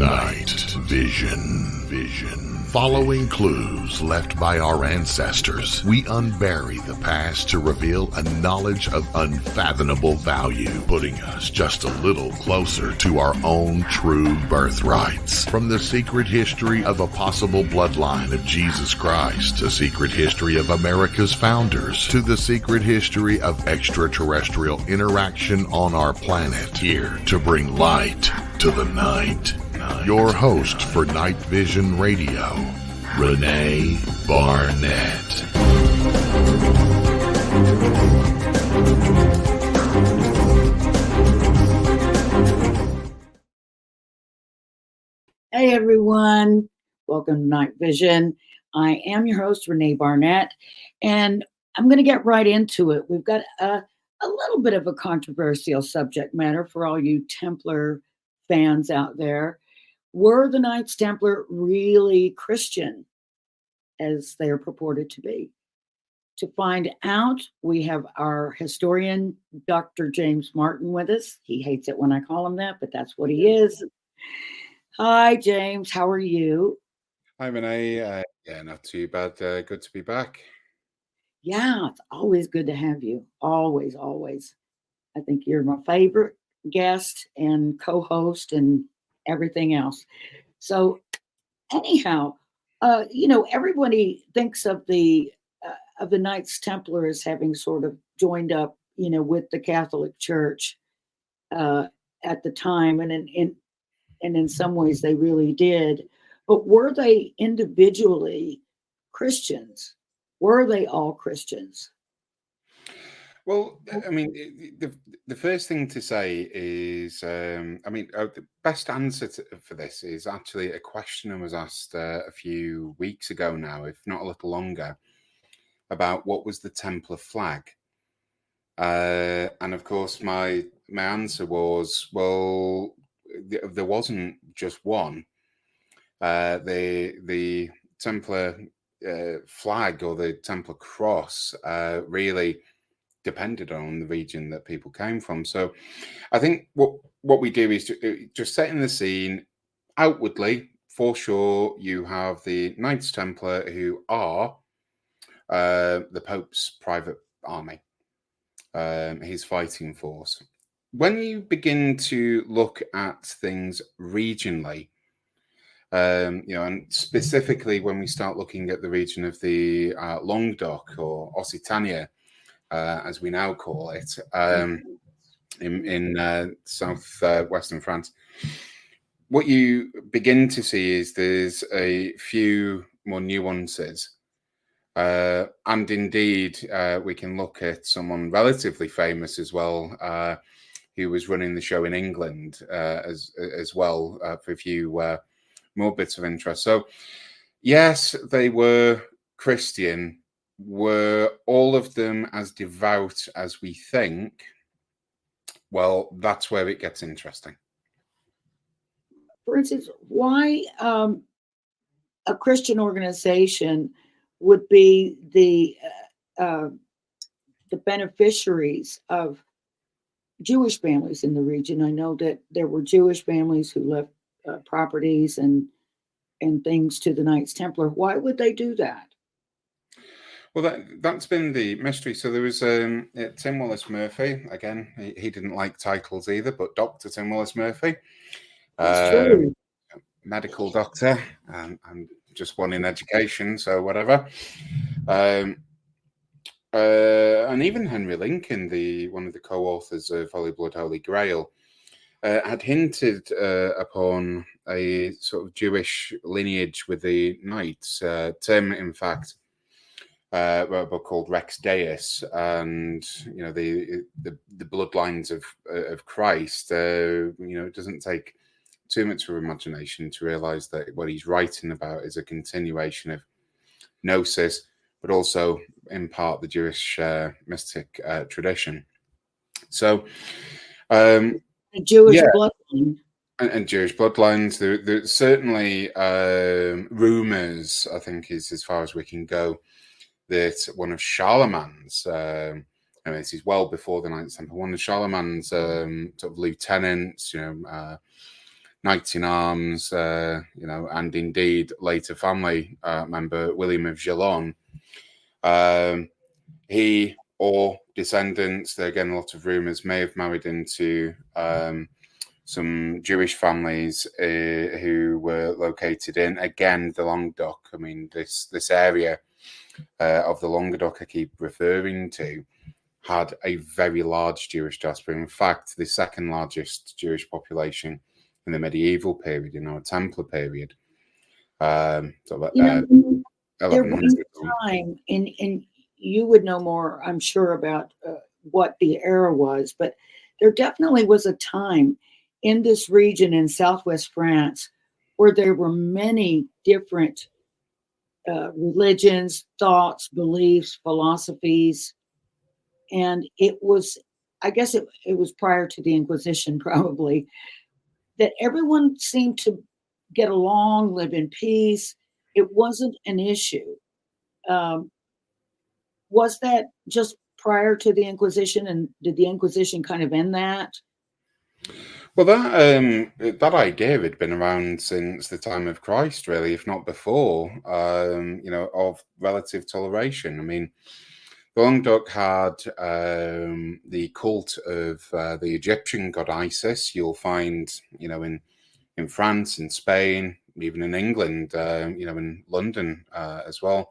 Night Vision. Following clues left by our ancestors, we unbury the past to reveal a knowledge of unfathomable value, putting us just a little closer to our own true birthrights. From the secret history of a possible bloodline of Jesus Christ, the secret history of America's founders, to the secret history of extraterrestrial interaction on our planet, here to bring light to the night. Your host for Night Vision Radio, Renee Barnett. Hey everyone, welcome to Night Vision. I am your host, Renee Barnett, and I'm going to get right into it. We've got a little bit of a controversial subject matter for all you Templar fans out there. Were the Knights Templar really Christian, as they are purported to be? To find out, we have our historian, Dr. James Martin, with us. He hates it when I call him that, but that's what he is. Hi, James. How are you? Hi, Renee. Yeah, not too bad. Good to be back. Yeah, it's always good to have you. Always, always. I think you're my favorite guest and co-host and everything else. So anyhow, everybody thinks of the Knights Templar as having sort of joined up, with the Catholic Church at the time, and in some ways they really did. But were they individually Christians? Were they all Christians? Well, I mean, the first thing to say is, the best answer for this is actually a question I was asked a few weeks ago now, if not a little longer, about what was the Templar flag. And of course, my answer was, well, there wasn't just one. The Templar flag or the Templar cross really depended on the region that people came from. So I think what we do is just setting the scene outwardly. For sure, you have the Knights Templar, who are the Pope's private army, his fighting force. When you begin to look at things regionally, and specifically when we start looking at the region of the Languedoc or Occitania, as we now call it, in southwestern France, what you begin to see is there's a few more nuances. And indeed, we can look at someone relatively famous as well, who was running the show in England as well, for a few more bits of interest. So, yes, they were Christian. Were all of them as devout as we think? Well, that's where it gets interesting. For instance, why a Christian organization would be the beneficiaries of Jewish families in the region? I know that there were Jewish families who left properties and things to the Knights Templar. Why would they do that? Well, that's been the mystery. So there was Tim Willis Murphy. Again, he didn't like titles either, but Dr. Tim Willis Murphy, medical doctor, and just one in education, so whatever. And even Henry Lincoln, one of the co-authors of Holy Blood, Holy Grail, had hinted upon a sort of Jewish lineage with the Knights. Tim, in fact, a book called Rex Deus, and the bloodlines of Christ. It doesn't take too much of imagination to realize that what he's writing about is a continuation of Gnosis, but also in part the Jewish mystic tradition. So, the Jewish bloodline. And Jewish bloodlines. There's certainly rumors, I think, is as far as we can go, that one of Charlemagne's, this is well before the Knights Templar, one of Charlemagne's sort of lieutenants, knights in arms, and indeed later family member William of Gellon. He or descendants, there again, a lot of rumors, may have married into some Jewish families who were located in, again, the Languedoc. I mean, this area of the Languedoc I keep referring to had a very large Jewish diaspora. In fact, the second largest Jewish population in the medieval period, Templar period. There 1100. was a time, and you would know more, I'm sure, about what the era was, but there definitely was a time in this region in Southwest France where there were many different religions, thoughts, beliefs, philosophies. And it was, I guess it was prior to the Inquisition, probably, that everyone seemed to get along, live in peace. It wasn't an issue. Was that just prior to the Inquisition, and did the Inquisition kind of end that? Well, that idea had been around since the time of Christ, really, if not before. Of relative toleration. I mean, the Languedoc had the cult of the Egyptian god Isis. You'll find, in France, in Spain, even in England, in London as well.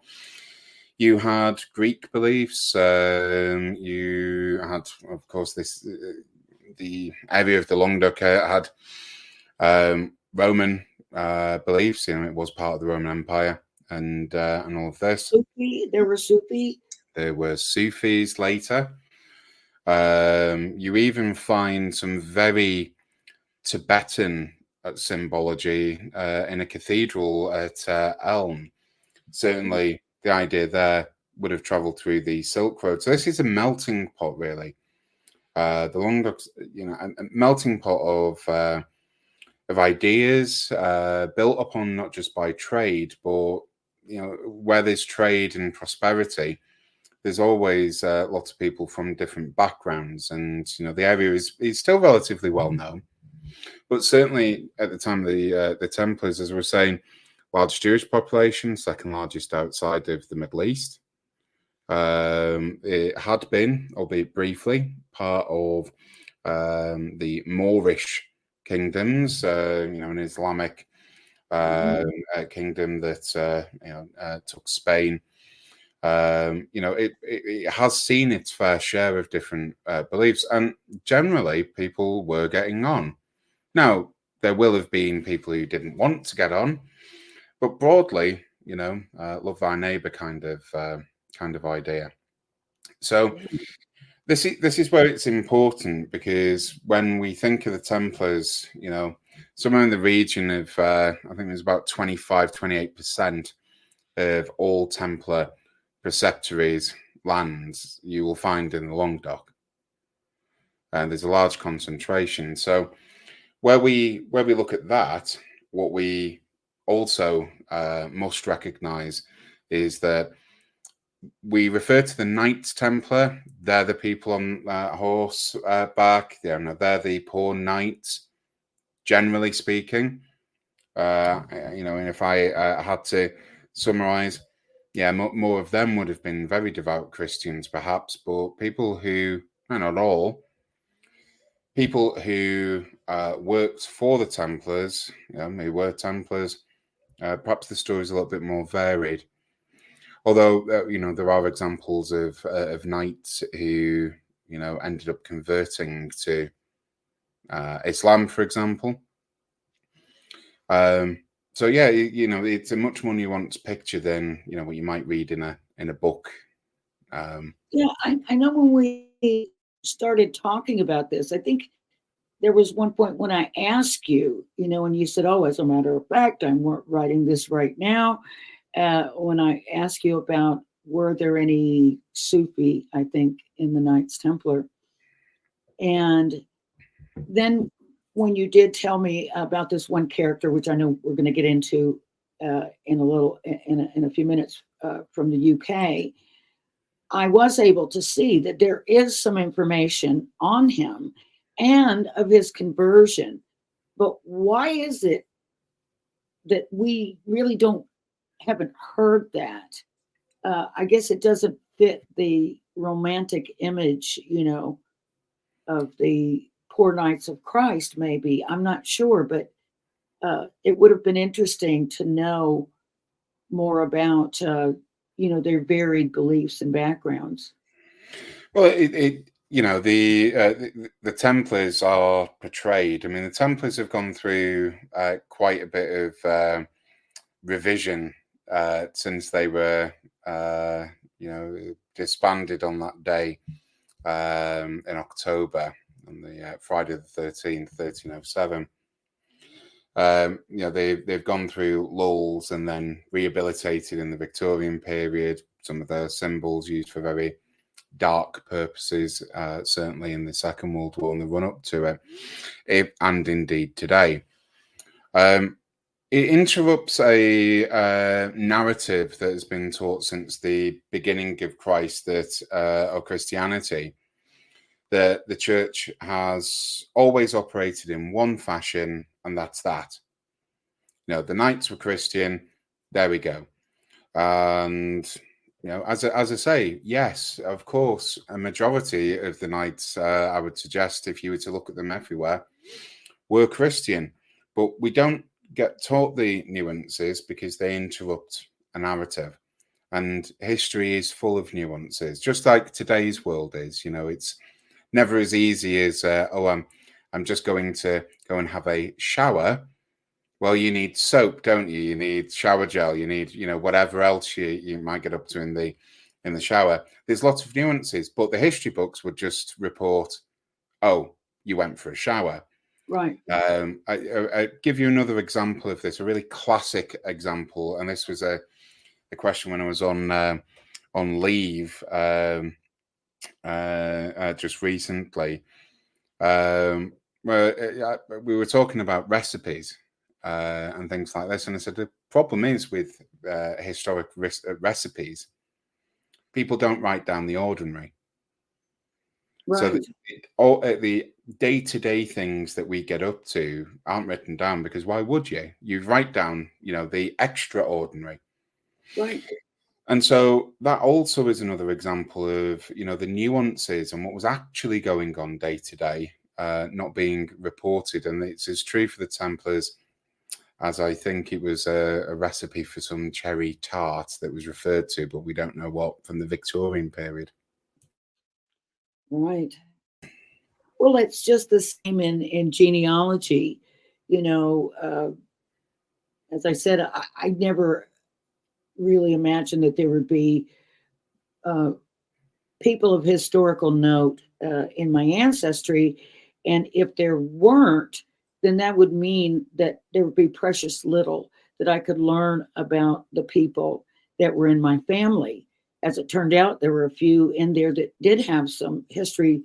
You had Greek beliefs. You had, of course, the area of the Languedoc had Roman beliefs. It was part of the Roman Empire, and all of this. There were Sufi. There were Sufis later. You even find some very Tibetan symbology in a cathedral at Elm. Certainly, the idea there would have travelled through the Silk Road. So this is a melting pot, really. The Languedoc, a melting pot of ideas built upon not just by trade, but where there's trade and prosperity, there's always lots of people from different backgrounds, and the area is still relatively well known. But certainly at the time of the Templars, as we were saying, large Jewish population, second largest outside of the Middle East. It had been, albeit briefly, part of the Moorish kingdoms, an Islamic kingdom that took Spain. It has seen its fair share of different beliefs, and generally people were getting on. Now, there will have been people who didn't want to get on, but broadly, love thy neighbor kind of idea. So this is where it's important, because when we think of the Templars, somewhere in the region of, I think there's about 28% of all Templar preceptories lands you will find in the Languedoc. And there's a large concentration. So where we look at that, what we also must recognize is that we refer to the Knights Templar. They're the people on horseback. They're the poor knights, generally speaking. And if I had to summarize, more of them would have been very devout Christians, perhaps, but people who, not all, people who worked for the Templars, who were Templars, perhaps the story is a little bit more varied. Although, there are examples of knights who, ended up converting to Islam, for example. So yeah, it's a much more nuanced picture than what you might read in a book. Yeah, I know when we started talking about this, I think there was one point when I asked you, and you said, "Oh, as a matter of fact, I'm writing this right now." When I asked you about were there any Sufi, I think, in the Knights Templar, and then when you did tell me about this one character, which I know we're going to get into in a few minutes from the UK, I was able to see that there is some information on him and of his conversion But why is it that we really haven't heard that? I guess it doesn't fit the romantic image, of the poor Knights of Christ, maybe. I'm not sure, but it would have been interesting to know more about, their varied beliefs and backgrounds. Well, the Templars are portrayed. I mean, the Templars have gone through quite a bit of revision since they were, disbanded on that day in October, on the Friday the 13th, 1307. They've gone through lulls and then rehabilitated in the Victorian period. Some of their symbols used for very dark purposes, certainly in the Second World War and the run up to it, and indeed today. It interrupts a narrative that has been taught since the beginning of Christianity, that the church has always operated in one fashion, and that's that. The Knights were Christian. There we go. And as I say, yes, of course, a majority of the Knights, I would suggest, if you were to look at them everywhere, were Christian. But we don't get taught the nuances because they interrupt a narrative. And history is full of nuances, just like today's world is. It's never as easy as, I'm just going to go and have a shower. Well, you need soap, don't you? You need shower gel. You need, whatever else you might get up to in the shower. There's lots of nuances, but the history books would just report, oh, you went for a shower. Right. I give you another example of this, a really classic example, and this was a question when I was on leave just recently. We were talking about recipes and things like this, and I said the problem is with historic recipes, people don't write down the ordinary. Right. So the day-to-day things that we get up to aren't written down, because why would you? You write down, the extraordinary. Right. And so that also is another example of, the nuances and what was actually going on day to day, not being reported. And it's as true for the Templars as I think it was a recipe for some cherry tart that was referred to, but we don't know what, from the Victorian period. Right. Well, it's just the same in genealogy. As I said, I never really imagined that there would be people of historical note in my ancestry. And if there weren't, then that would mean that there would be precious little that I could learn about the people that were in my family. As it turned out, there were a few in there that did have some history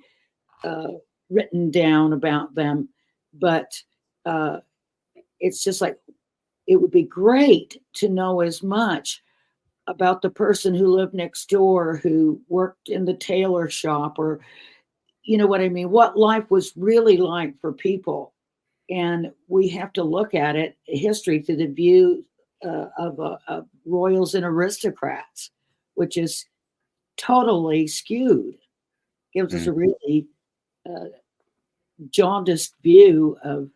written down about them. But it's just like, it would be great to know as much about the person who lived next door, who worked in the tailor shop, or, you know what I mean, what life was really like for people. And we have to look at it, history, through the view of royals and aristocrats, which is totally skewed. Gives us a really jaundiced view of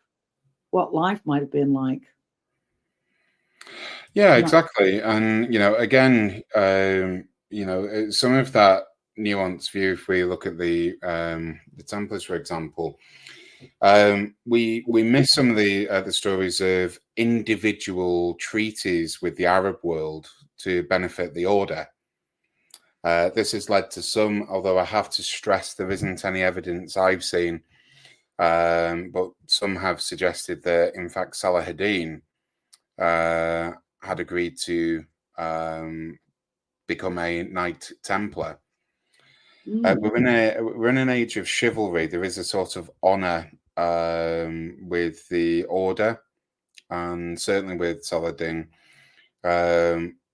what life might have been like. Yeah, exactly. And, again, some of that nuanced view, if we look at the Templars, for example, we miss some of the stories of individual treaties with the Arab world to benefit the order. This has led to some, although I have to stress there isn't any evidence I've seen, but some have suggested that, in fact, Salah had agreed to become a Knight Templar. We're in an age of chivalry. There is a sort of honor with the order, and certainly with Saladin.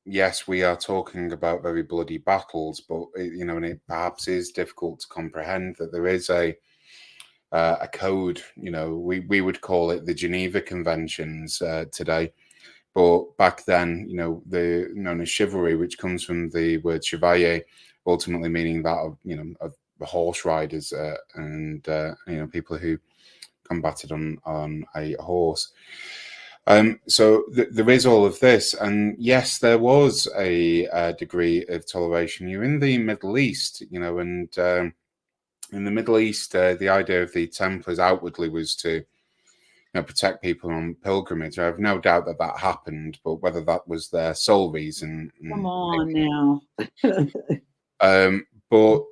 Yes, we are talking about very bloody battles, but and it perhaps is difficult to comprehend that there is a a code. We would call it the Geneva Conventions today. But back then, the known as chivalry, which comes from the word chevalier, ultimately meaning that of the horse riders and people who combated on a horse. So there is all of this, and yes, there was a degree of toleration. You're in the Middle East, and in the Middle East, the idea of the Templars outwardly was to protect people on pilgrimage. I have no doubt that happened, but whether that was their sole reason, Come on now. but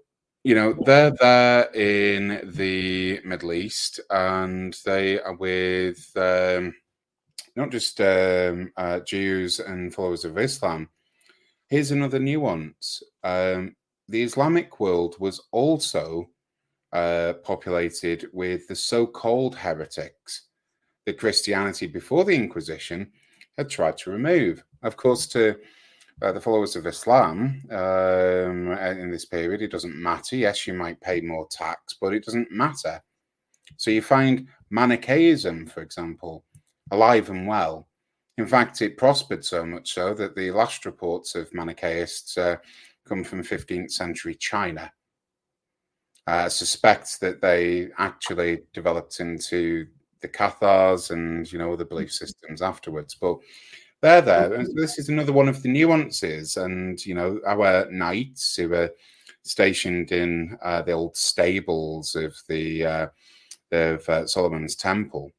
they're there in the Middle East, and they are with not just Jews and followers of Islam. Here's another nuance. The Islamic world was also populated with the so-called heretics that Christianity before the Inquisition had tried to remove. Of course, to the followers of Islam in this period, it doesn't matter. Yes, you might pay more tax, but it doesn't matter. So you find Manichaeism, for example, alive and well. In fact, it prospered so much so that the last reports of Manichaeists come from 15th century China. I suspect that they actually developed into the Cathars and other belief systems afterwards, but they're there. And this is another one of the nuances. And our knights who are stationed in the old stables of the Solomon's Temple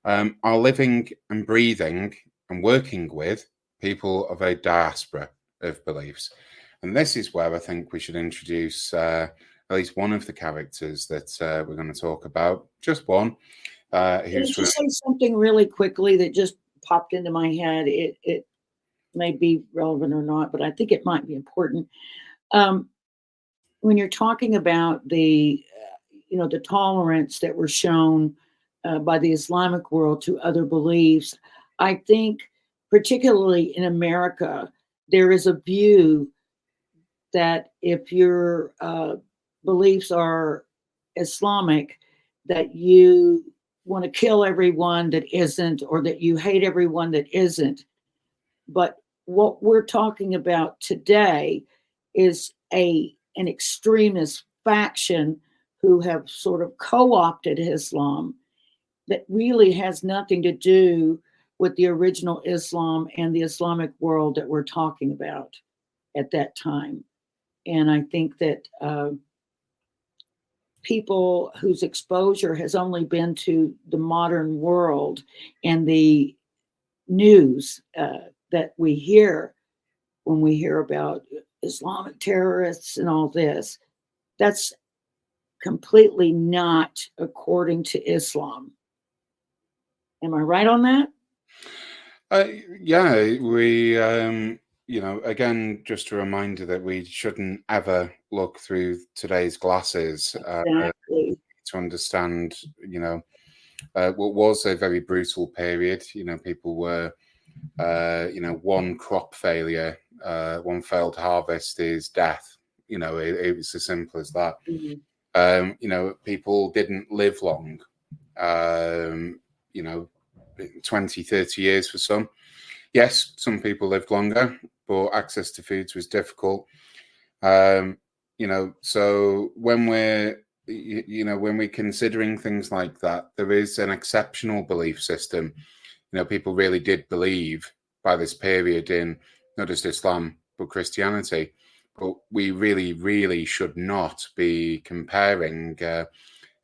are living and breathing and working with people of a diaspora of beliefs. And this is where I think we should introduce at least one of the characters that we're going to talk about, just one. Can I just say something really quickly that just popped into my head? It may be relevant or not, but I think it might be important. When you're talking about the tolerance that were shown by the Islamic world to other beliefs, I think particularly in America, there is a view that if your beliefs are Islamic, that you want to kill everyone that isn't, or that you hate everyone that isn't. But what we're talking about today is an extremist faction who have sort of co-opted Islam that really has nothing to do with the original Islam and the Islamic world that we're talking about at that time. And I think that people whose exposure has only been to the modern world and the news that we hear when we hear about Islamic terrorists and all this, that's completely not according to Islam. Am I right on that? Yeah, we, again, just a reminder that we shouldn't ever look through today's glasses Exactly. to understand, what was a very brutal period. People were, one crop failure, one failed harvest is death. It was as simple as that. Mm-hmm. People didn't live long. 20, 30 years for some. Yes, some people lived longer, but access to foods was difficult. So when we're considering things like that, there is an exceptional belief system. People really did believe by this period in not just Islam, but Christianity. But we really, really should not be comparing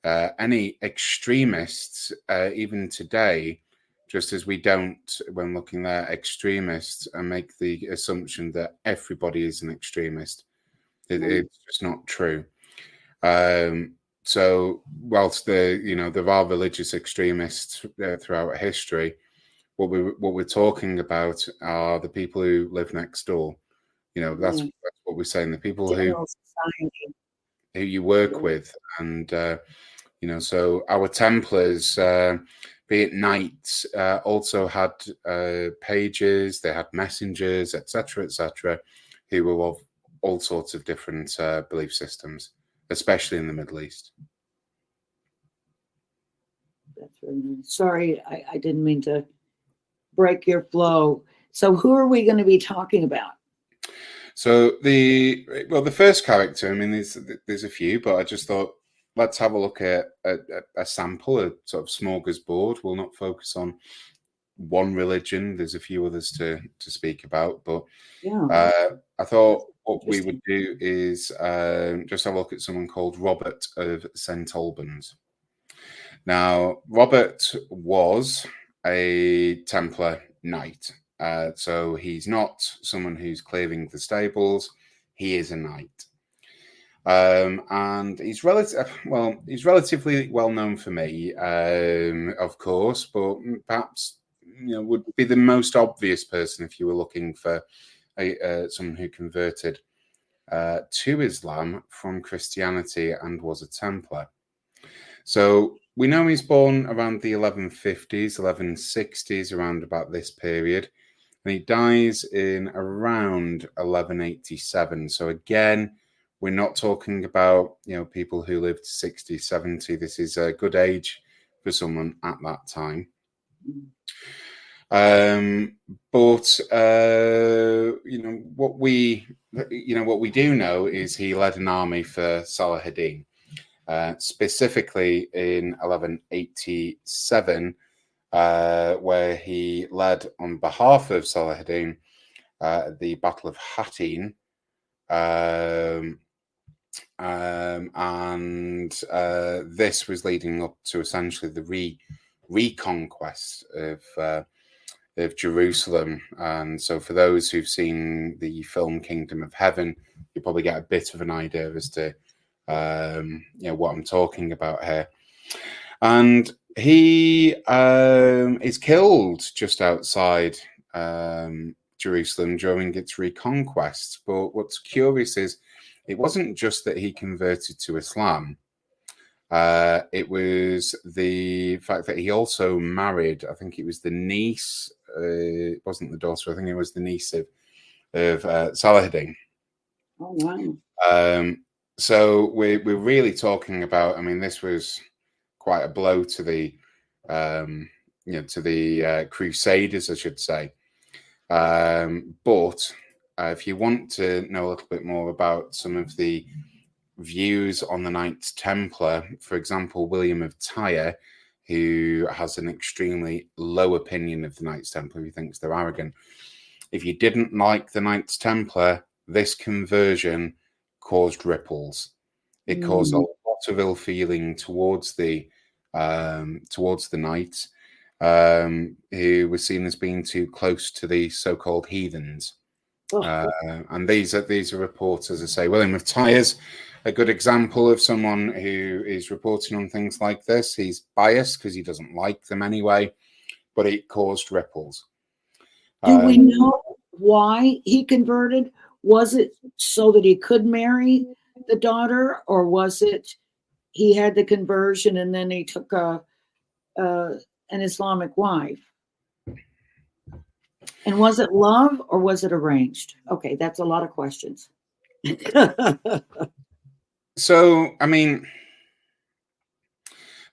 any extremists, even today, just as we don't, when looking at extremists, and make the assumption that everybody is an extremist. It's just not true. So whilst there are religious extremists throughout history, what we're talking about are the people who live next door. That's what we're saying. The people General society. who you work with, and so our Templars, be it knights, also had pages, they had messengers, etc., who were of all sorts of different belief systems, especially in the Middle East. Sorry, I didn't mean to break your flow. So who are we going to be talking about? So the first character, I mean, there's a few, but I just thought let's have a look at a sample, a sort of smorgasbord. We'll not focus on one religion. There's a few others to speak about, but I thought what we would do is just have a look at someone called Robert of St. Albans. Now, Robert was a Templar knight. So he's not someone who's clearing the stables. He is a knight. And he's relatively well known for me, of course, but perhaps would be the most obvious person if you were looking for someone who converted to Islam from Christianity and was a Templar. So we know he's born around the 1150s, 1160s, around about this period. And he dies in around 1187. So again, we're not talking about, people who lived 60, 70. This is a good age for someone at that time. But what we do know is he led an army for Saladin, specifically in 1187. Where he led on behalf of Saladin the Battle of Hattin, and this was leading up to essentially the reconquest of Jerusalem. And so, for those who've seen the film Kingdom of Heaven, you probably get a bit of an idea as to what I'm talking about here. And he is killed just outside Jerusalem during its reconquest. But what's curious is it wasn't just that he converted to Islam. It was the fact that he also married, I think it was the niece, it wasn't the daughter, I think it was the niece of Saladin. Oh, wow. So we're really talking about, I mean, this was quite a blow to the Crusaders, I should say. But if you want to know a little bit more about some of the views on the Knights Templar, for example, William of Tyre, who has an extremely low opinion of the Knights Templar, he thinks they're arrogant. If you didn't like the Knights Templar, this conversion caused ripples. It caused a lot of ill feeling towards the knights, who were seen as being too close to the so-called heathens. And these are reports, as I say. William of Tyre's a good example of someone who is reporting on things like this. He's biased because he doesn't like them anyway, but it caused ripples. Do we know why he converted? Was it so that he could marry the daughter, or was it he had the conversion and then he took an Islamic wife? And was it love or was it arranged? Okay, that's a lot of questions. So, I mean,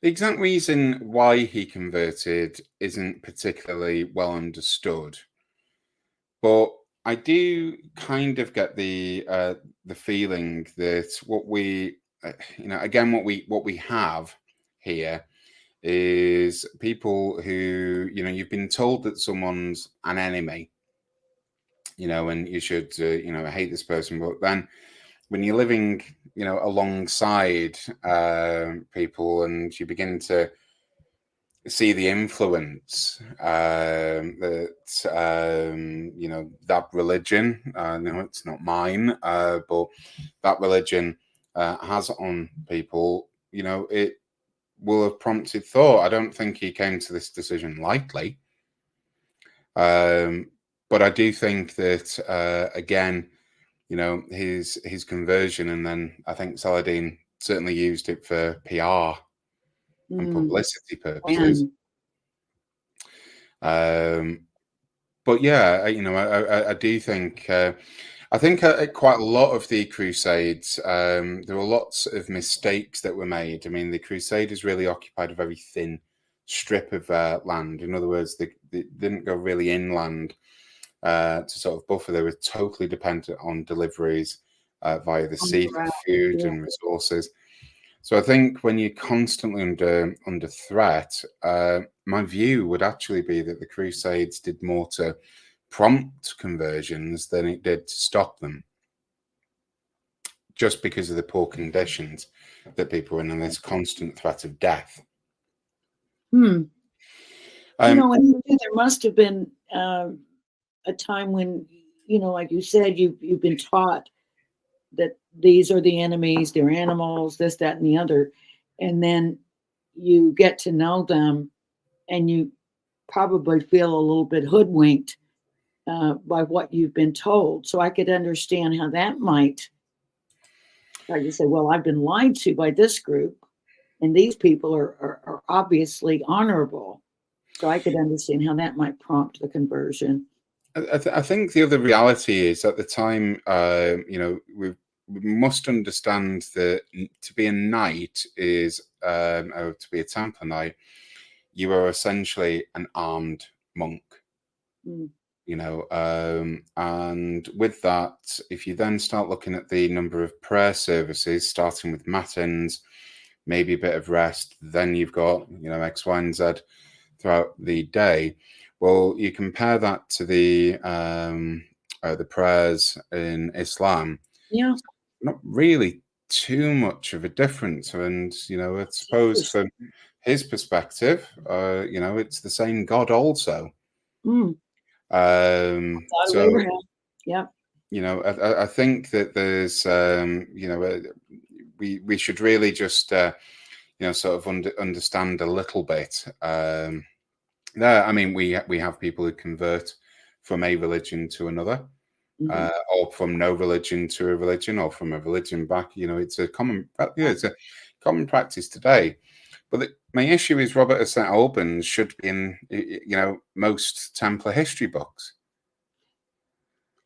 the exact reason why he converted isn't particularly well understood, but I do kind of get the feeling that what we have here is people who, you've been told that someone's an enemy, and you should, hate this person. But then when you're living, alongside people and you begin to see the influence that, that religion, no, it's not mine, but that religion has on people, it will have prompted thought. I don't think he came to this decision lightly. But I do think that, again, his conversion, and then I think Saladin certainly used it for PR and publicity purposes. But yeah, I do think, I think quite a lot of the Crusades, there were lots of mistakes that were made. I mean, the Crusaders really occupied a very thin strip of land. In other words, they didn't go really inland to sort of buffer. They were totally dependent on deliveries via the sea for food and resources. So I think when you're constantly under threat, my view would actually be that the Crusades did more to prompt conversions than it did to stop them, just because of the poor conditions that people were in and this constant threat of death. And there must have been a time when, like you said, you've been taught that these are the enemies, they're animals, this, that, and the other. And then you get to know them and you probably feel a little bit hoodwinked by what you've been told. So I could understand how that might, like you say, well, I've been lied to by this group and these people are obviously honorable. So I could understand how that might prompt the conversion. I think the other reality is at the time, we must understand that to be a knight is, or to be a Templar knight, you are essentially an armed monk. And with that, if you then start looking at the number of prayer services, starting with matins, maybe a bit of rest, then you've got, X, Y, and Z throughout the day. Well, you compare that to the prayers in Islam. Yeah. Not really too much of a difference. And, I suppose from his perspective, it's the same God also. So, yeah. I think that there's, we should really just, sort of understand a little bit. We have people who convert from a religion to another, or from no religion to a religion, or from a religion back. It's a common, it's a common practice today. But my issue is Robert of St. Albans should be in, most Templar history books.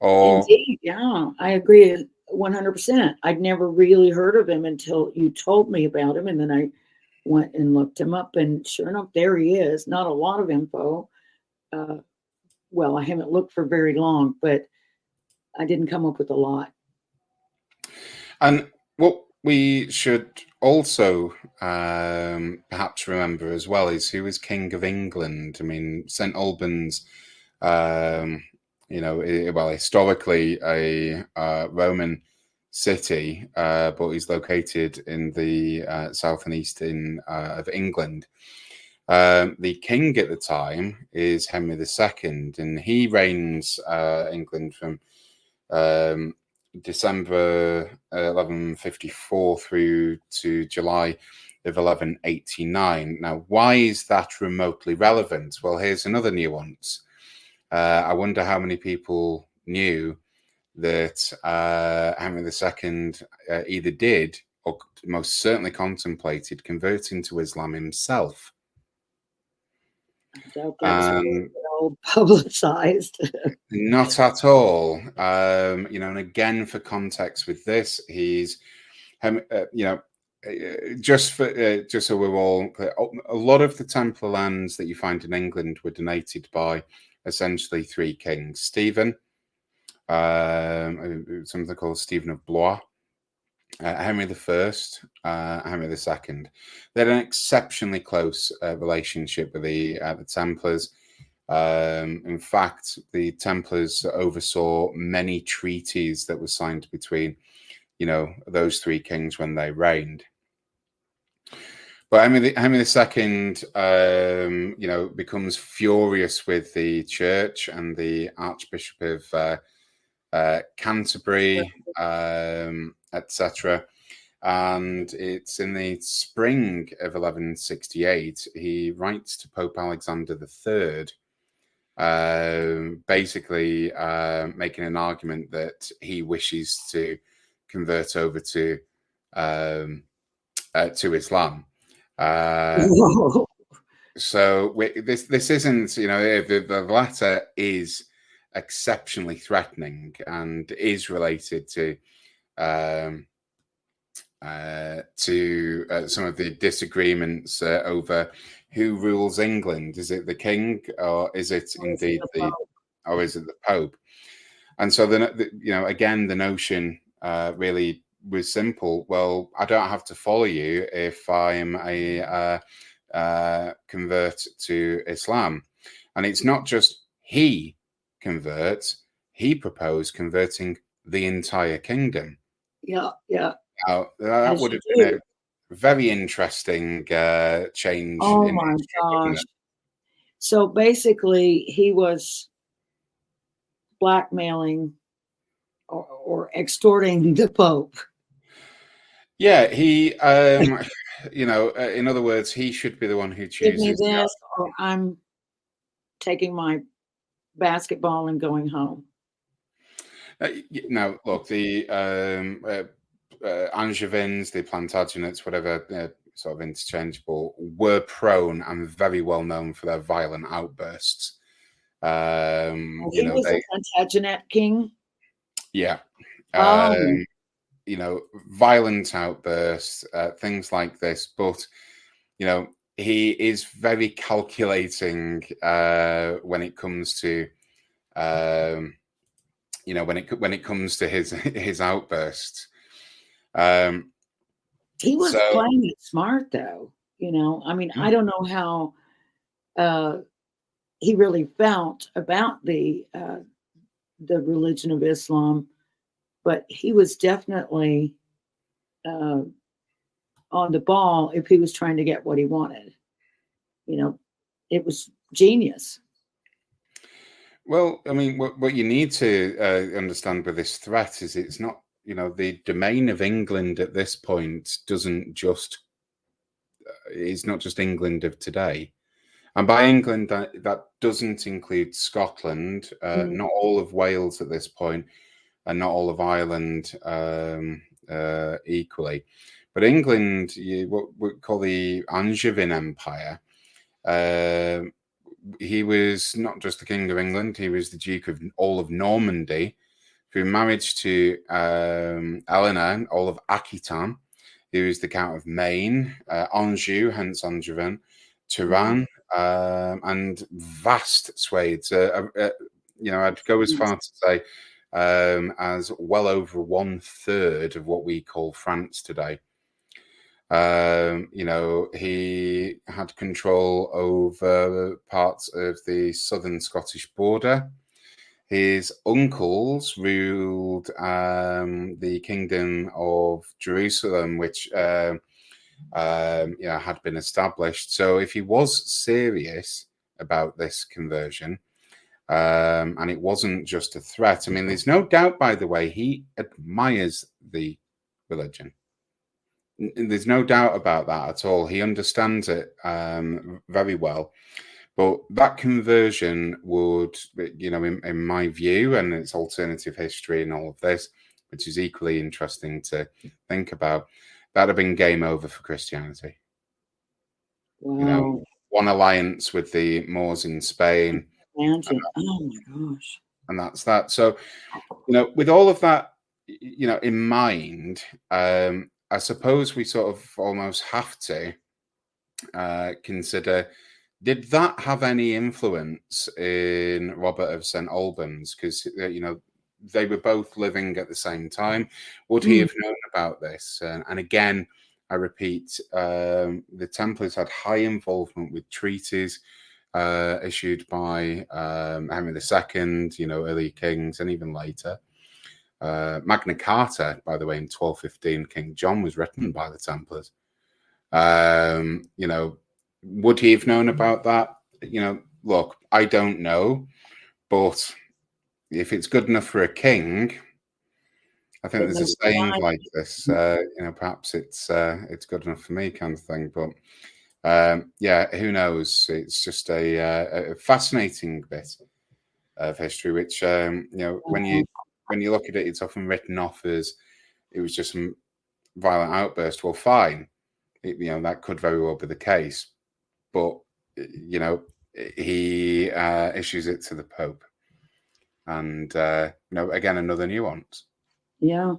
Indeed, yeah, I agree 100%. I'd never really heard of him until you told me about him, and then I went and looked him up, and sure enough, there he is. Not a lot of info. Well, I haven't looked for very long, but I didn't come up with a lot. And what we should also perhaps remember as well is who was King of England. I mean, St. Albans, historically a Roman city, but he's located in the south and east of England. The king at the time is Henry II, and he reigns England from December 1154 through to July of 1189. Now, why is that remotely relevant? Well, here's another nuance. I wonder how many people knew that Henry II either did or most certainly contemplated converting to Islam himself. I doubt that's well publicized. Not at all. And again, for context with this, he's, just so we're all clear, a lot of the Templar lands that you find in England were donated by essentially three kings: Stephen, something called Stephen of Blois, Henry I, Henry II. They had an exceptionally close relationship with the Templars. In fact, the Templars oversaw many treaties that were signed between, those three kings when they reigned. But Henry II, becomes furious with the church and the Archbishop of Canterbury, etc. And it's in the spring of 1168, he writes to Pope Alexander III, basically making an argument that he wishes to convert over to Islam. So this isn't, the latter is exceptionally threatening and is related to to some of the disagreements over who rules England. Is it the king, or is it indeed or is it the Pope? And so then, again, the notion really was simple. Well, I don't have to follow you if I'm a convert to Islam. And it's not just he converts, he proposed converting the entire kingdom. Yeah, yeah. Now, that would have been a very interesting change. Oh my gosh. So basically, he was blackmailing or extorting the Pope. Yeah, he, in other words, he should be the one who chooses. Give me this, or I'm taking my basketball and going home. Now, look, the Angevins, the Plantagenets, whatever, sort of interchangeable, were prone and very well known for their violent outbursts. He was a Plantagenet king. Yeah. Violent outbursts, things like this. But, he is very calculating when it comes to, when it comes to his outbursts. He was playing it smart, though. I mean, I don't know how he really felt about the religion of Islam, but he was definitely on the ball if he was trying to get what he wanted. It was genius. Well, I mean, what you need to understand with this threat is it's not, the domain of England at this point is not just England of today. And by England, that doesn't include Scotland, not all of Wales at this point, and not all of Ireland equally. But England, what we call the Angevin Empire, he was not just the King of England, he was the Duke of all of Normandy, through marriage to Eleanor, all of Aquitaine, who is the Count of Maine, Anjou, hence Angevin, Touraine, and vast swathes. I'd go as far to say as well over 1/3 of what we call France today. He had control over parts of the southern Scottish border. His uncles ruled the Kingdom of Jerusalem, which had been established. So if he was serious about this conversion, and it wasn't just a threat, I mean, there's no doubt, by the way, he admires the religion. There's no doubt about that at all. He understands it very well. But that conversion would, in my view, and it's alternative history and all of this, which is equally interesting to think about, that'd have been game over for Christianity. Wow. One alliance with the Moors in Spain. Oh my gosh. And that's that. So, with all of that, in mind, I suppose we sort of almost have to consider, did that have any influence in Robert of St. Albans? Because, they were both living at the same time. Would he have known about this? And again, I repeat, the Templars had high involvement with treaties issued by Henry II, early kings, and even later. Magna Carta, by the way, in 1215, King John, was written by the Templars. Would he have known about that? Look, I don't know, but if it's good enough for a king, I think there's a saying like this. Perhaps it's good enough for me, kind of thing. But who knows? It's just a fascinating bit of history, which when you look at it, it's often written off as it was just some violent outburst. Well, fine, that could very well be the case, but he issues it to the Pope, and again, another nuance. Yeah.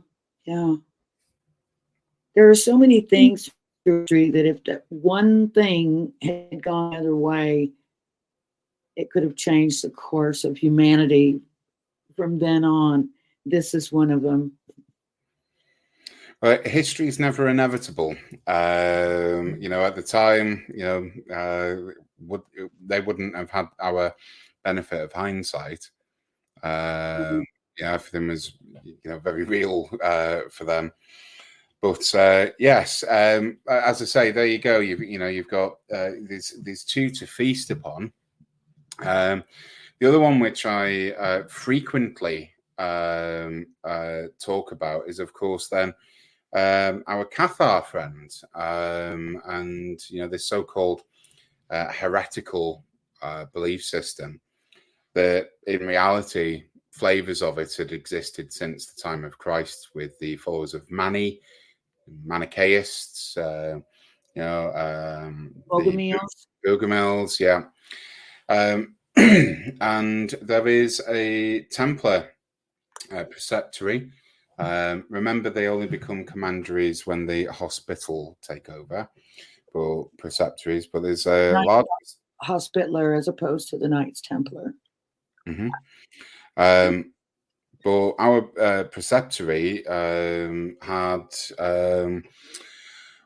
There are so many things through history that if that one thing had gone the other way, it could have changed the course of humanity from then on. This is one of them. Well, history is never inevitable. You know, at the time, you know, they wouldn't have had our benefit of hindsight. Yeah, everything was, you know, very real for them. But yes, as I say, there you go. You've got these two to feast upon. The other one which I frequently talk about is, of course, then our Cathar friends, and you know, this so-called heretical belief system that, in reality, flavors of it had existed since the time of Christ, with the followers of Manichaeists, you know, the Gilgamels, yeah. And there is a Templar preceptory. Remember, they only become commanderies when the hospital take over, or preceptories. But there's a large Hospitaller as opposed to the Knights Templar. Mm-hmm. But our preceptory had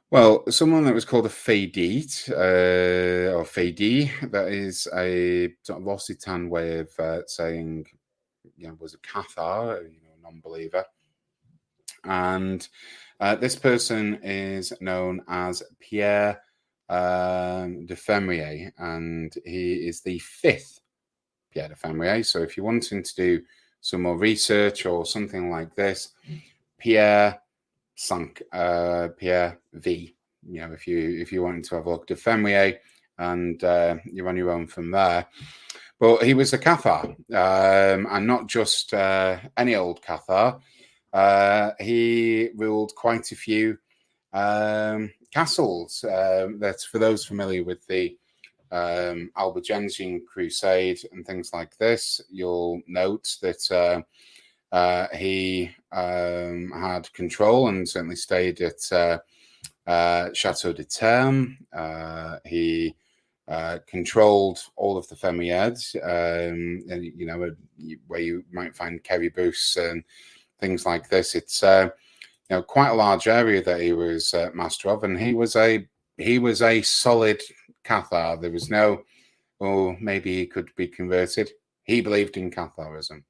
well, someone that was called a Faydite or Faydie. That is a sort of Occitan way of saying, you know, was a Cathar, you know, non-believer. And this person is known as Pierre de Femrier, and he is the fifth Pierre de Femrier. So if you're wanting to do some more research or something like this, Pierre V. You know, if you wanted to have a look, de Femrier, and you're on your own from there. But he was a Cathar, and not just any old Cathar. He ruled quite a few castles. That's for those familiar with the Albigensian Crusade and things like this. You'll note that he had control and certainly stayed at Chateau de Terme. He controlled all of the Femriades, and you know, where you might find Keribus and things like this. It's you know, quite a large area that he was master of, and he was a solid Cathar. There was no, oh, maybe he could be converted. He believed in Catharism.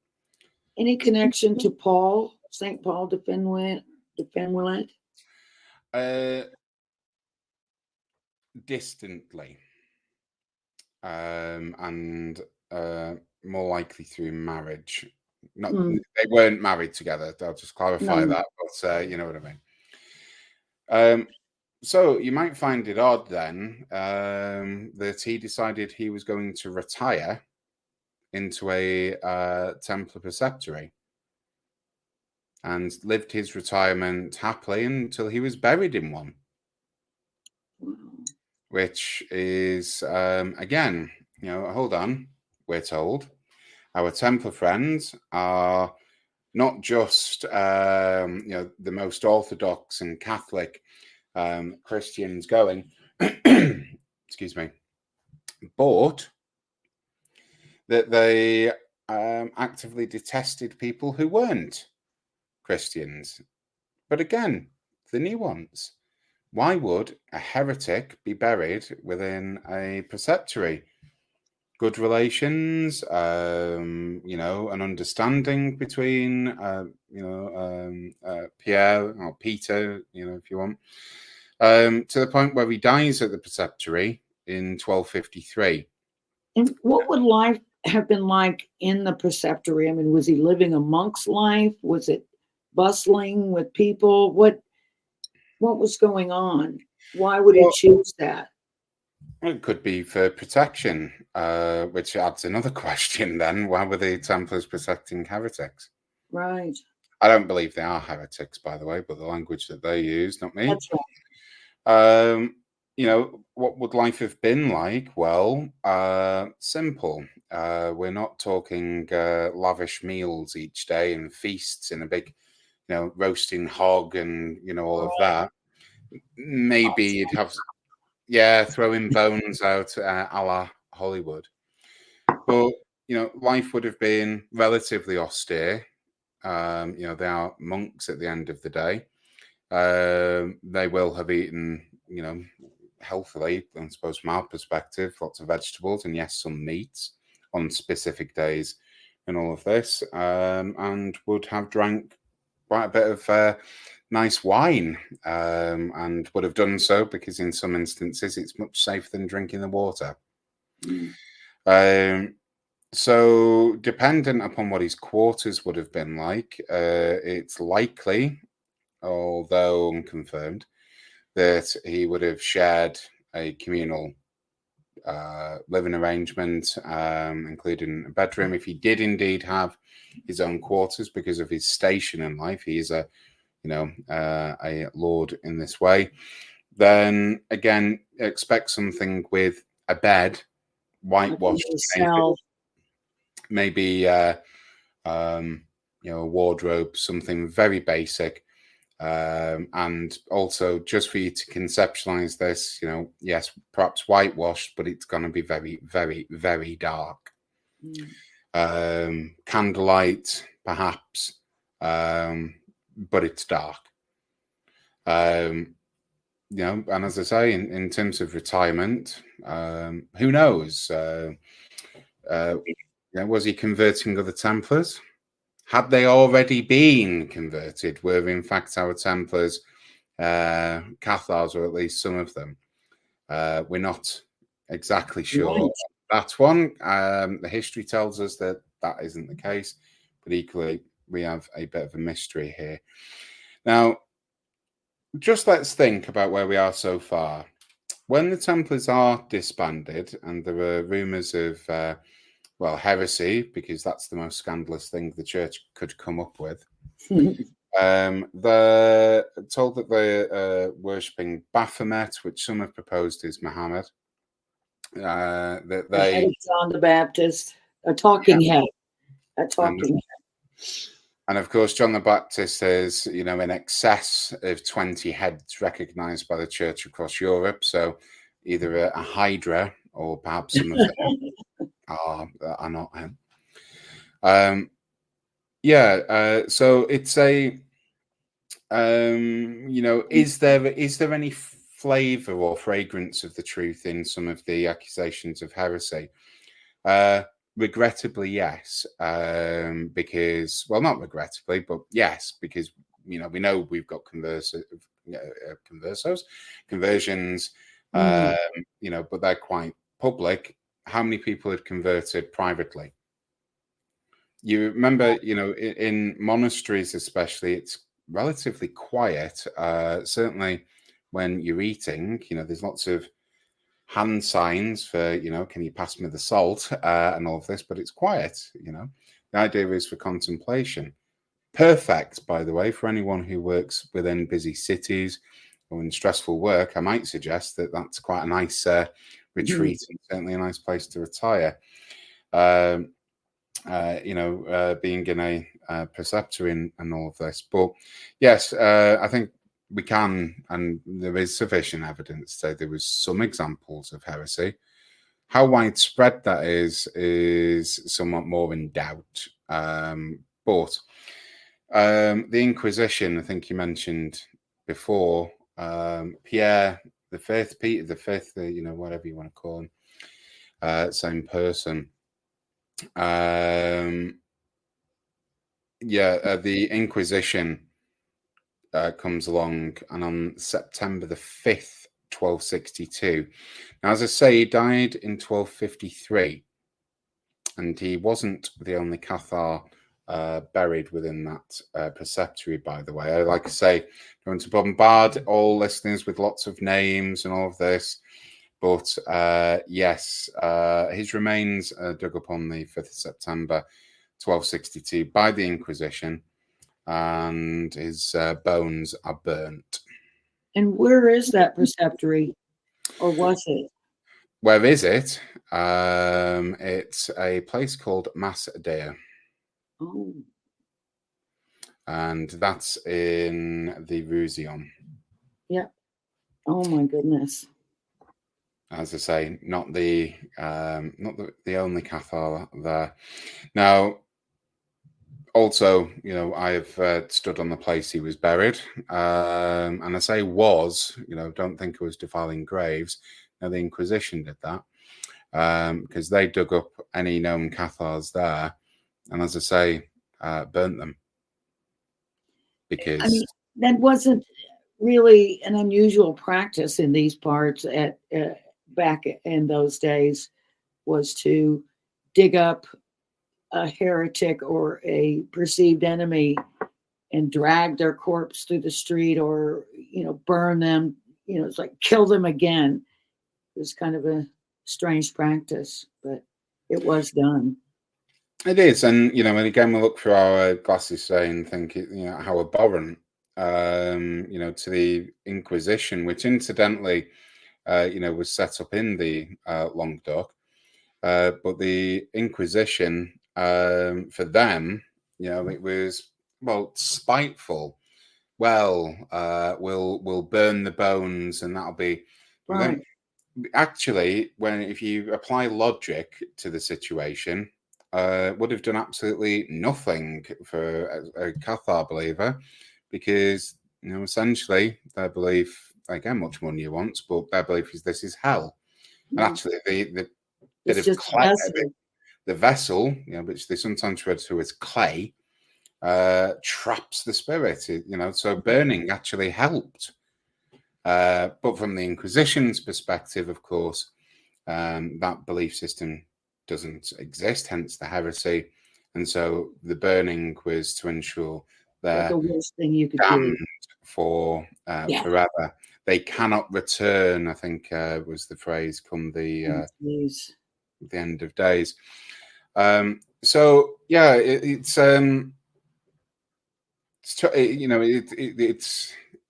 Any connection to Paul, St. Paul de Fenouillet? Distantly, and more likely through marriage. Not They weren't married together. I'll just clarify that, but you know what I mean. So you might find it odd then that he decided he was going to retire into a Templar preceptory and lived his retirement happily until he was buried in one. Which is, again, you know, hold on, we're told our Templar friends are not just, you know, the most Orthodox and Catholic Christians going, excuse me, but that they actively detested people who weren't Christians. But again, the nuance. Why would a heretic be buried within a preceptory? Good relations, you know, an understanding between, you know, Pierre or Peter, you know, if you want, to the point where he dies at the preceptory in 1253. And what would life have been like in the preceptory? I mean, was he living a monk's life? Was it bustling with people? What was going on? Why would he choose that? It could be for protection, which adds another question then. Why were the Templars protecting heretics? Right. I don't believe they are heretics, by the way, but the language that they use, not me. That's right. You know, what would life have been like? Well, simple. We're not talking lavish meals each day and feasts in a big, you know, roasting hog and, you know, all of that. maybe you'd have, throwing bones out a la Hollywood. But, life would have been relatively austere. They are monks at the end of the day. They will have eaten, healthily, I suppose, from our perspective, lots of vegetables and yes, some meats on specific days and all of this, and would have drank quite a bit of nice wine, and would have done so because in some instances it's much safer than drinking the water. So dependent upon what his quarters would have been like, it's likely, although unconfirmed, that he would have shared a communal living arrangement, including a bedroom. If he did indeed have his own quarters because of his station in life, he is a lord in this way, then again, expect something with a bed, whitewashed, maybe a wardrobe, something very basic. And also, just for you to conceptualize this, yes, perhaps whitewashed, but it's going to be very, very, very dark. Candlelight, perhaps, but it's dark. And as I say, in terms of retirement, who knows? Was he converting other Templars? Had they already been converted? Were in fact our Templars Cathars, or at least some of them? We're not exactly sure. Right. That one. The history tells us that isn't the case, but equally we have a bit of a mystery here. Now, just let's think about where we are so far. When the Templars are disbanded, and there are rumours of heresy, because that's the most scandalous thing the church could come up with. They're told that they're worshipping Baphomet, which some have proposed is Muhammad. That they John the Baptist, a talking head. And of course, John the Baptist is, in excess of 20 heads recognised by the church across Europe. So either a hydra, or perhaps some of them are not him. So it's a, is there any flavour or fragrance of the truth in some of the accusations of heresy? Regrettably, yes. Because, well, not regrettably, but yes, because we know we've got conversions, but they're quite public. How many people had converted privately? You remember, in monasteries especially, it's relatively quiet. Certainly when you're eating, there's lots of hand signs for, can you pass me the salt, and all of this, but it's quiet. The idea is for contemplation. Perfect, by the way, for anyone who works within busy cities or in stressful work. I might suggest that that's quite a nice retreat, and certainly a nice place to retire. Being in a preceptory and all of this. But yes, I think we can, and there is sufficient evidence to say there was some examples of heresy. How widespread that is somewhat more in doubt. But the Inquisition, I think you mentioned before, Pierre V, Peter V, whatever you want to call him, same person. The Inquisition comes along, and on September the 5th, 1262. Now, as I say, he died in 1253, and he wasn't the only Cathar buried within that preceptory, by the way. Like I say, don't want to bombard all listeners with lots of names and all of this. But yes, his remains are dug up on the 5th of September, 1262 by the Inquisition, and his bones are burnt. And where is that preceptory, or was it? Where is it? It's a place called Massadea. Oh. And that's in the Roussillon. Yeah. Oh my goodness. As I say, not the only Cathar there. Now, also, I have stood on the place he was buried, and I say was, don't think it was defiling graves. Now, the Inquisition did that because they dug up any known Cathars there, and as I say, burnt them because. I mean, that wasn't really an unusual practice in these parts at back in those days, was to dig up a heretic or a perceived enemy and drag their corpse through the street, or burn them. It's like kill them again. It was kind of a strange practice, but it was done. It is, and and again, we look through our glasses today and think, how abhorrent, to the Inquisition, which incidentally, was set up in the Languedoc, but the Inquisition, for them, it was spiteful. Well, we'll burn the bones, and that'll be. Right. Actually, if you apply logic to the situation, would have done absolutely nothing for a Cathar believer, because essentially their belief, again, much more nuanced, but their belief is this is hell. And actually, the bit It's of just clay, vessel. the vessel, which they sometimes refer to as clay, traps the spirit. So burning actually helped. But from the Inquisition's perspective, of course, that belief system doesn't exist, hence the heresy. And so the burning was to ensure they're The worst thing you could damned do. for forever. They cannot return, I think was the phrase, come the end of days. So yeah, it's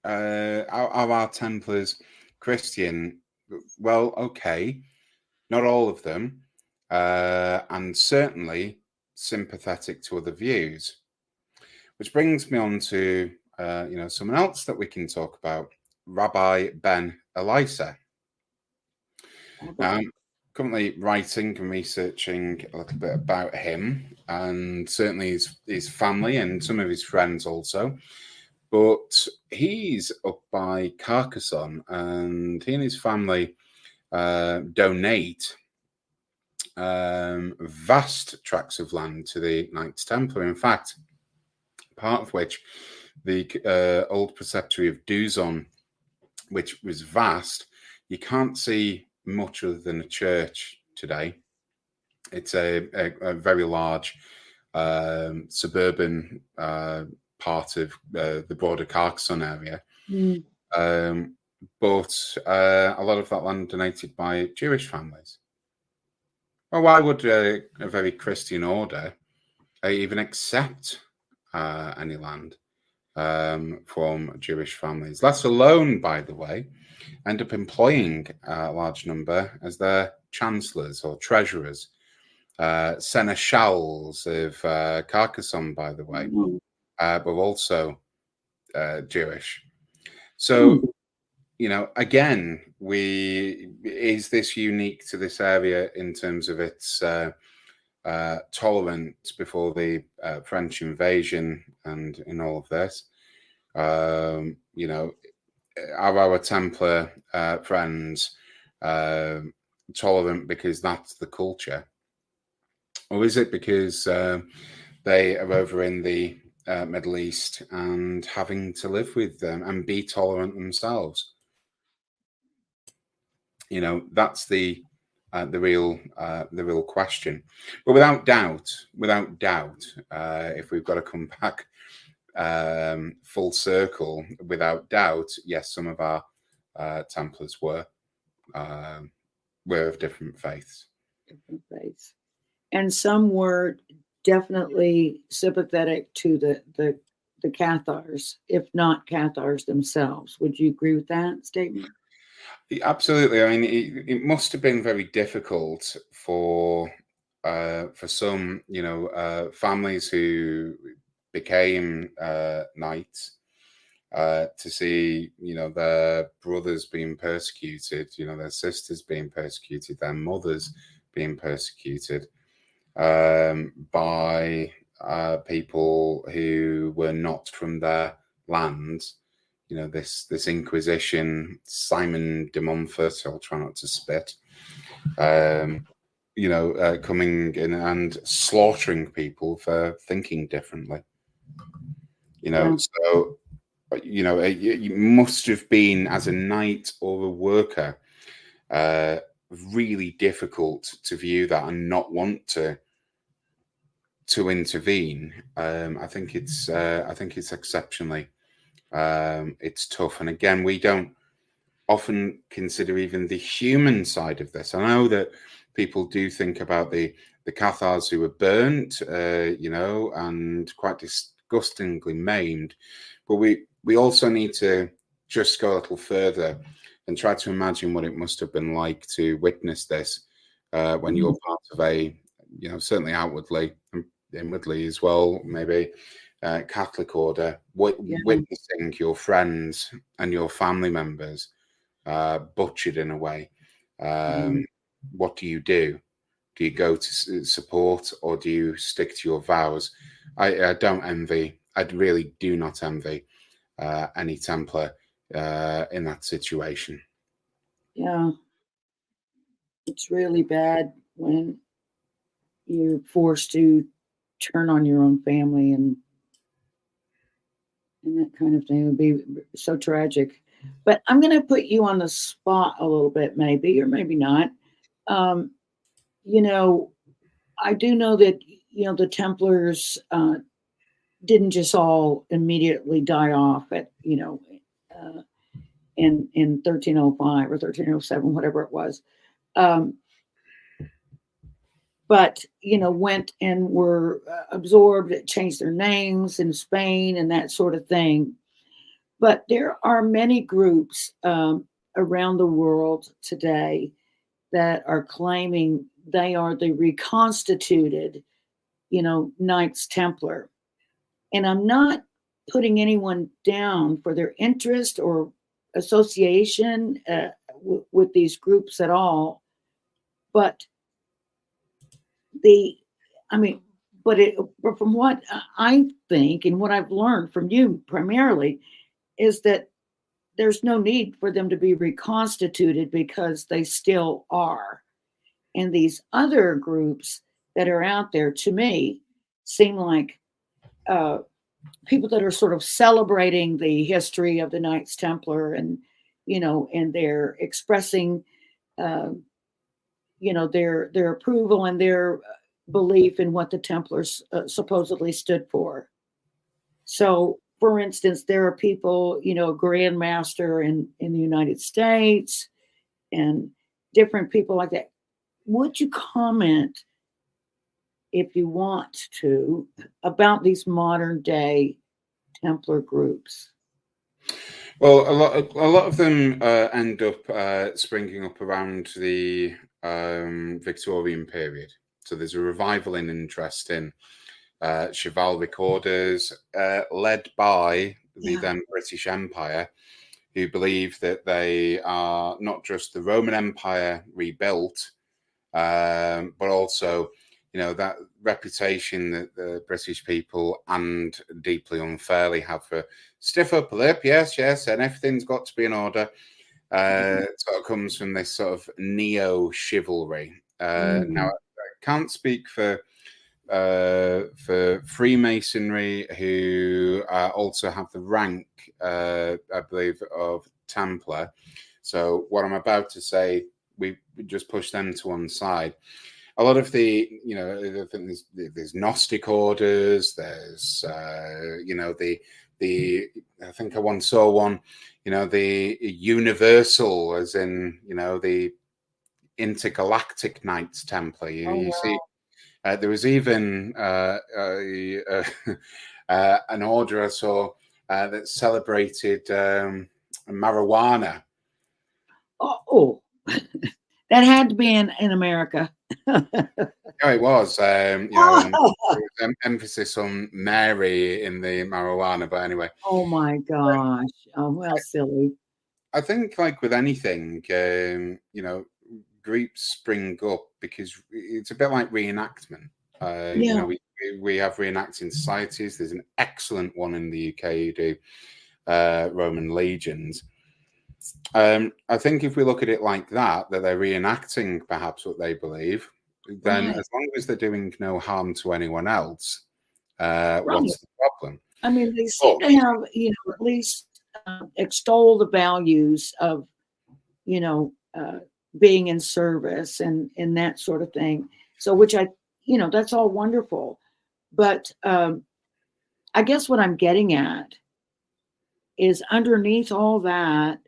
are our Templars Christian? Well, okay, not all of them, and certainly sympathetic to other views. Which brings me on to someone else that we can talk about, Rabbi Ben Elisa. Now, I'm currently writing and researching a little bit about him, and certainly his family and some of his friends also. But he's up by Carcassonne, and he and his family donate vast tracts of land to the Knights Templar. In fact, part of which the old preceptory of Duzon, which was vast, you can't see much other than a church today. It's a very large suburban part of the broader Carcassonne area. But a lot of that land donated by Jewish families. Well, why would a very Christian order even accept any land from Jewish families? Let alone, by the way, end up employing a large number as their chancellors or treasurers, seneschals of Carcassonne, by the way, but also Jewish. So, again, is this unique to this area in terms of its tolerance before the French invasion and in all of this? Are our Templar friends tolerant because that's the culture? Or is it because they are over in the Middle East and having to live with them and be tolerant themselves? That's the real question. But without doubt, if we've got to come back full circle, without doubt, yes, some of our Templars were of different faiths. And some were definitely sympathetic to the Cathars, if not Cathars themselves. Would you agree with that statement? Absolutely. I mean, it must have been very difficult for some, families who became knights to see, their brothers being persecuted, their sisters being persecuted, their mothers being persecuted by people who were not from their land. This Inquisition, Simon de Montfort, I'll try not to spit, coming in and slaughtering people for thinking differently. So, you must have been, as a knight or a worker, really difficult to view that and not want to intervene. I think it's exceptionally it's tough. And again, we don't often consider even the human side of this. I know that people do think about the Cathars who were burnt, and quite disgustingly maimed, but we also need to just go a little further and try to imagine what it must have been like to witness this when you're part of a, certainly outwardly and inwardly as well, maybe Catholic order, witnessing your friends and your family members butchered in a way. What do you do? Do you go to support, or do you stick to your vows? I don't envy. I really do not envy any Templar in that situation. Yeah, it's really bad when you're forced to turn on your own family and that kind of thing. It would be so tragic. But I'm going to put you on the spot a little bit, maybe, or maybe not. I do know that, the Templars didn't just all immediately die off at, in 1305 or 1307, whatever it was. But, went and were absorbed, changed their names in Spain and that sort of thing. But there are many groups around the world today that are claiming they are the reconstituted, Knights Templar. And I'm not putting anyone down for their interest or association with these groups at all. But but from what I think and what I've learned from you primarily is that there's no need for them to be reconstituted because they still are. And these other groups that are out there, to me, seem like people that are sort of celebrating the history of the Knights Templar, and and they're expressing their approval and their belief in what the Templars supposedly stood for. So, for instance, there are people, Grand Master in the United States and different people like that. Would you comment, if you want to, about these modern day Templar groups? Well, a lot of them end up springing up around the Victorian period. So there's a revival in interest in chivalric orders led by the then British Empire, who believe that they are not just the Roman Empire rebuilt, but also, that reputation that the British people, and deeply unfairly, have for stiff upper lip, yes, and everything's got to be in order. Sort of comes from this sort of neo-chivalry. Now, I can't speak for Freemasonry, who also have the rank, I believe, of Templar. So what I'm about to say, we just push them to one side. A lot of the, there's Gnostic orders. There's, I think I once saw one, the universal, as in, the intergalactic Knights Templar. You see, there was even an order I saw that celebrated marijuana. Oh, That had to be in America. Yeah, it was. You know, and there was emphasis on Mary in the marijuana, but anyway. Oh my gosh. Oh, well, silly. I think, like with anything, you know, groups spring up because it's a bit like reenactment. You Yeah, know, we have reenacting societies. There's an excellent one in the UK who do Roman legions. I think if we look at it like that they're reenacting perhaps what they believe, then right. as long as they're doing no harm to anyone else, Right. what's the problem? I mean, they seem But to have, at least extol the values of, you know, being in service and that sort of thing. So, which that's all wonderful. But I guess what I'm getting at is underneath all that,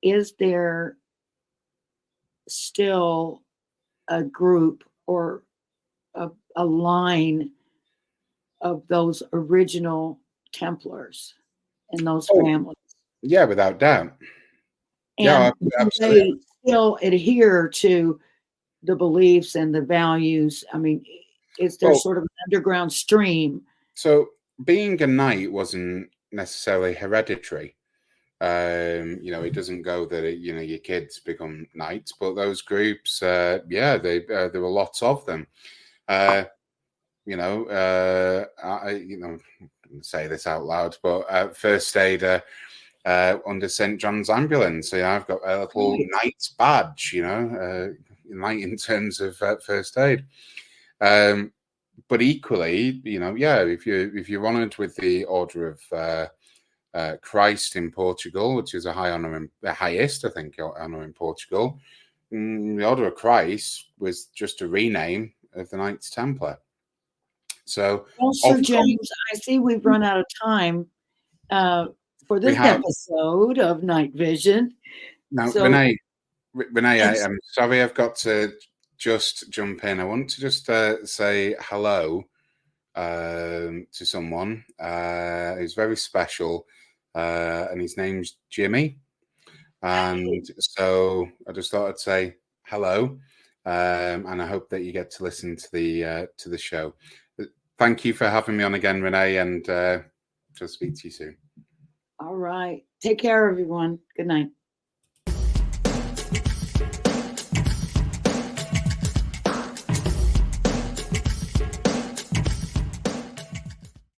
is there still a group or a line of those original Templars and those oh, families? yeah, without doubt. Yeah, And do absolutely. they still adhere to the beliefs and the values? I mean, is there Well, sort of an underground stream? so being a knight wasn't necessarily hereditary. You know, it doesn't go that you know your kids become knights, but those groups, yeah, there were lots of them. You know, I say this out loud, but first aider under St John's Ambulance. So, yeah, I've got a little Right. knight's badge. You know, knight in terms of first aid. But equally, you know, yeah, if you're honoured with the Order of Christ in Portugal, which is a high honor, the highest, I think, honor in Portugal. The Order of Christ was just a rename of the Knights Templar. So, Well, Sir of course, James, I see we've run out of time for we this have episode of Night Vision. now, So, Renee, yes, I'm sorry, I've got to just jump in. I want to just say hello to someone who's very special, and his name's Jimmy. And so I just thought I'd say hello, and I hope that you get to listen to the show. Thank you for having me on again, Renee, and just speak to you soon. all right. Take care, everyone. Good night.